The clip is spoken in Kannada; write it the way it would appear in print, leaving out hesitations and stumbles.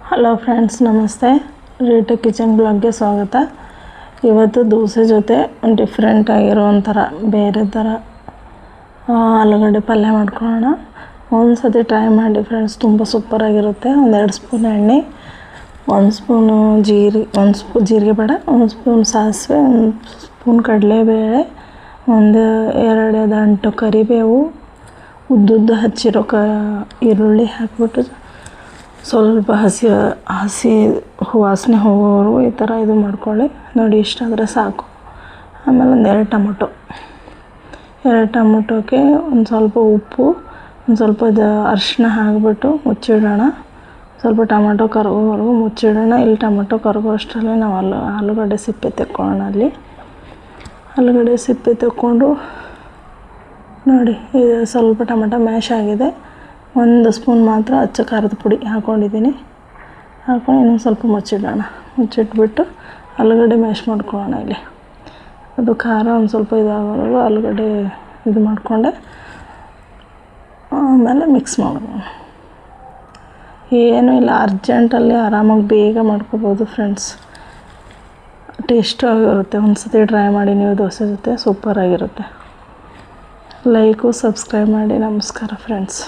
ಹಲೋ ಫ್ರೆಂಡ್ಸ್, ನಮಸ್ತೆ. ರೀಟು ಕಿಚನ್ ಬ್ಲಾಗ್ಗೆ ಸ್ವಾಗತ. ಇವತ್ತು ದೋಸೆ ಜೊತೆ ಡಿಫ್ರೆಂಟ್ ಆಗಿರೋ ಒಂಥರ ಬೇರೆ ಥರ ಆಲೂಗಡ್ಡೆ ಪಲ್ಯ ಮಾಡ್ಕೊಳ್ಳೋಣ. ಒಂದು ಸತಿ ಟ್ರೈ ಮಾಡಿ ಫ್ರೆಂಡ್ಸ್, ತುಂಬ ಸೂಪರಾಗಿರುತ್ತೆ. 1-2 ಸ್ಪೂನ್ ಎಣ್ಣೆ, 1 ಸ್ಪೂನು ಜೀರಿಗೆ ಬೇಡ, 1 ಸ್ಪೂನ್ ಸಾಸಿವೆ, 1 ಸ್ಪೂನ್ ಕಡಲೆಬೇಳೆ, 2 ದಂಟು ಕರಿಬೇವು, ಉದ್ದುದ್ದು ಹಚ್ಚಿರೋ ಈರುಳ್ಳಿ ಹಾಕ್ಬಿಟ್ಟು ಸ್ವಲ್ಪ ಹಸಿ ವಾಸನೆ ಹೋಗೋವರೆಗೂ ಈ ಥರ ಇದು ಮಾಡ್ಕೊಳ್ಳಿ. ನೋಡಿ, ಇಷ್ಟಾದರೆ ಸಾಕು. ಆಮೇಲೆ 2 ಟೊಮೊಟೊಕ್ಕೆ ಒಂದು ಸ್ವಲ್ಪ ಉಪ್ಪು, ಒಂದು ಸ್ವಲ್ಪ ಅರಿಶಿನ ಹಾಕಿಬಿಟ್ಟು ಮುಚ್ಚಿಡೋಣ. ಸ್ವಲ್ಪ ಟೊಮೊಟೊ ಕರಗೋವರೆಗೂ ಮುಚ್ಚಿಡೋಣ. ಇಲ್ಲಿ ಟೊಮೊಟೊ ಕರಗೋ ಅಷ್ಟರಲ್ಲಿ ನಾವು ಆಲೂಗಡ್ಡೆ ಸಿಪ್ಪೆ ತೆಕ್ಕೊಳ್ಳೋಣ. ಅಲ್ಲಿ ಆಲೂಗಡ್ಡೆ ಸಿಪ್ಪೆ ತೆಕ್ಕೊಂಡು ನೋಡಿ, ಇದು ಸ್ವಲ್ಪ ಟೊಮೊಟೊ ಮ್ಯಾಶ್ ಆಗಿದೆ. 1 ಸ್ಪೂನ್ ಮಾತ್ರ ಅಚ್ಚ ಖಾರದ ಪುಡಿ ಹಾಕ್ಕೊಂಡಿದ್ದೀನಿ. ಹಾಕ್ಕೊಂಡು ಇನ್ನೊಂದು ಸ್ವಲ್ಪ ಮುಚ್ಚಿಟ್ಬಿಟ್ಟು ಆಲೂಗಡ್ಡೆ ಮ್ಯಾಶ್ ಮಾಡ್ಕೊಳ್ಳೋಣ. ಇಲ್ಲಿ ಅದು ಖಾರ ಒಂದು ಸ್ವಲ್ಪ ಇದಾಗೋವರೆಗೂ ಆಲೂಗಡ್ಡೆ ಇದು ಮಾಡಿಕೊಂಡೆ ಆಮೇಲೆ ಮಿಕ್ಸ್ ಮಾಡೋಣ. ಏನೂ ಇಲ್ಲ, ಅರ್ಜೆಂಟಲ್ಲಿ ಆರಾಮಾಗಿ ಬೇಗ ಮಾಡ್ಕೋಬೋದು ಫ್ರೆಂಡ್ಸ್. ಟೇಸ್ಟು ಆಗಿರುತ್ತೆ. ಒಂದು ಸತಿ ಟ್ರೈ ಮಾಡಿ ನೀವು ದೋಸೆ ಜೊತೆ, ಸೂಪರಾಗಿರುತ್ತೆ. ಲೈಕು ಸಬ್ಸ್ಕ್ರೈಬ್ ಮಾಡಿ. ನಮಸ್ಕಾರ ಫ್ರೆಂಡ್ಸ್.